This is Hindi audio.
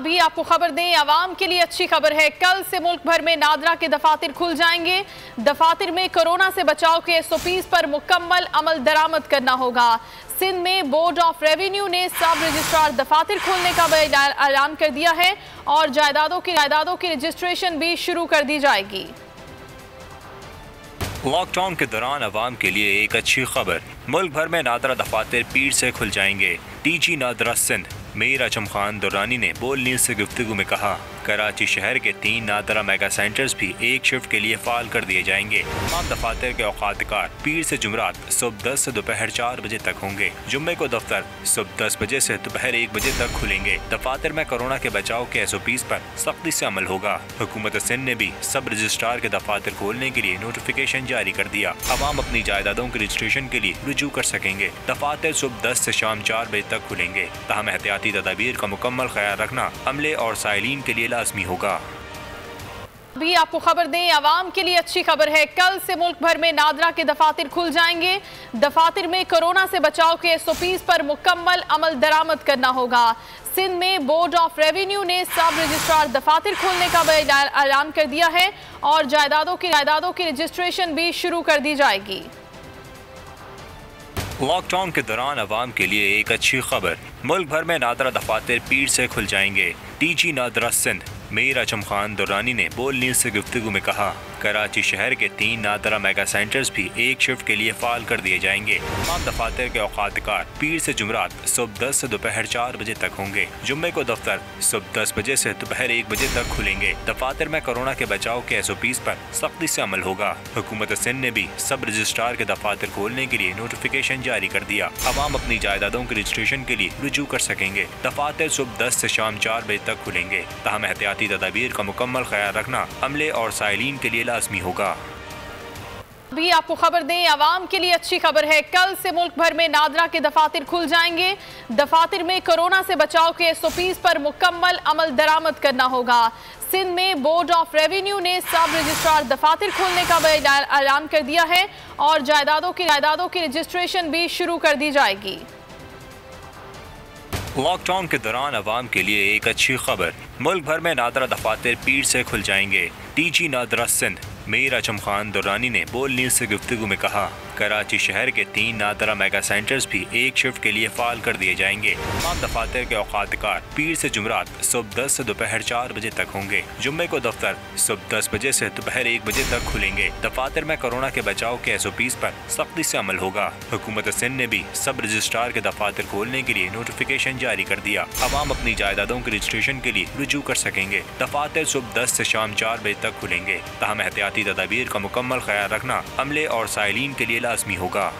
अभी आपको खबर दें, आवाम के लिए अच्छी खबर है। कल से मुल्क भर में नादरा के दफातर खुल जाएंगे। दफातर में कोरोना से बचाव के SOPs पर मुकम्मल अमल दरामद करना होगा। सिंध में बोर्ड ऑफ रेवेन्यू ने सब रजिस्ट्रार दफातर खोलने का ऐलान कर दिया है और जायदादों की रजिस्ट्रेशन भी शुरू कर दी जाएगी। लॉकडाउन के दौरान अवाम के लिए एक अच्छी खबर, मुल्क भर में नादरा दफातर पीर से खुल जाएंगे। DG नादरा सिंध मीर आजम खान दुर्रानी ने बोल न्यूज़ से गुफ्तगू में कहा, कराची शहर के 3 नादरा मेगा सेंटर्स भी एक शिफ्ट के लिए फाल कर दिए जाएंगे। तमाम दफातर के औकातकार पीर से जुमरात सुबह 10 से दोपहर 4 बजे तक होंगे। जुम्मे को दफ्तर सुबह 10 बजे से दोपहर 1 बजे तक खुलेंगे। दफातर में कोरोना के बचाव के SOPs पर सख्ती से अमल होगा। हुकूमत सिंध ने भी सब रजिस्ट्रार के दफातर खोलने के लिए नोटिफिकेशन जारी कर दिया। अवाम अपनी जायदादों के रजिस्ट्रेशन के लिए रुजू कर सकेंगे। दफातर सुबह 10 से शाम 4 बजे तक खुलेंगे। ताहम एहतियाती तदाबीर का मुकम्मल ख्याल रखना अमले और साइलिन के लिए लाजमी होगा। अभी आपको खबर दें, आवाम के लिए अच्छी खबर है। कल से मुल्क भर में नादरा के दफातर खुल जाएंगे। दफातर में कोरोना से बचाव के SOPs पर मुकम्मल अमल दरामद करना होगा। सिंध में बोर्ड ऑफ रेवेन्यू ने सब रजिस्ट्रार दफातर खोलने का ऐलान कर दिया है और जायदादों की रजिस्ट्रेशन भी शुरू कर दी जाएगी। लॉकडाउन के दौरान अवाम के लिए एक अच्छी खबर, मुल्क भर में नादरा दफातर पीर से खुल जाएंगे। DG नादरा सिंध मीर आजम खान दुर्रानी ने बोल न्यूज़ से गुफ्तगू में कहा, कराची शहर के 3 नादरा मेगा सेंटर्स भी एक शिफ्ट के लिए फाल कर दिए जाएंगे। तमाम दफातर के औकातकार पीर से जुमरात सुबह 10 से दोपहर 4 बजे तक होंगे। जुम्मे को दफ्तर सुबह 10 बजे से दोपहर 1 बजे तक खुलेंगे। दफातर में कोरोना के बचाव के SOPs पर सख्ती से अमल होगा। हुकूमत सिंध ने भी सब रजिस्ट्रार के दफातर खोलने के लिए नोटिफिकेशन जारी कर दिया। अवाम अपनी जायदादों के रजिस्ट्रेशन के लिए रुजू कर सकेंगे। दफातर सुबह 10 से शाम 4 बजे तक खुलेंगे। ताहम एहतियाती तदाबीर का मुकम्मल ख्याल रखना अमले और साइलिन के लिए लाजमी होगा। अभी आपको खबर दें, आवाम के लिए अच्छी खबर है। कल से मुल्क भर में नादरा के दफातर खुल जाएंगे। दफातर में कोरोना से बचाव के SOPs पर मुकम्मल अमल दरामद करना होगा। सिंध में बोर्ड ऑफ रेवेन्यू ने सब रजिस्ट्रार दफातर खोलने का ऐलान कर दिया है और जायदादों की रजिस्ट्रेशन भी शुरू कर दी जाएगी। लॉकडाउन के दौरान अवाम के लिए एक अच्छी खबर, मुल्क भर में नादरा दफातर पीर से खुल जाएंगे। DG नादरा सिंध मीर आजम खान दुर्रानी ने बोल न्यूज़ से गुफ्तगू में कहा, कराची शहर के 3 नादरा मेगा सेंटर्स भी एक शिफ्ट के लिए फाल कर दिए जाएंगे। तमाम दफातर के औकातकार पीर से जुमरात सुबह 10 से दोपहर 4 बजे तक होंगे। जुम्मे को दफ्तर सुबह 10 बजे से दोपहर 1 बजे तक खुलेंगे। दफातर में कोरोना के बचाव के SOPs पर सख्ती से अमल होगा। हुकूमत सिंध ने भी सब रजिस्ट्रार के दफातर खोलने के लिए नोटिफिकेशन जारी कर दिया। अवाम अपनी जायदादों के रजिस्ट्रेशन के लिए रुजू कर सकेंगे। दफातर सुबह 10 से शाम 4 बजे तक खुलेंगे। ताहम एहतियाती तदाबीर का मुकम्मल ख्याल रखना अमले और साइलिन के लिए लाजमी होगा।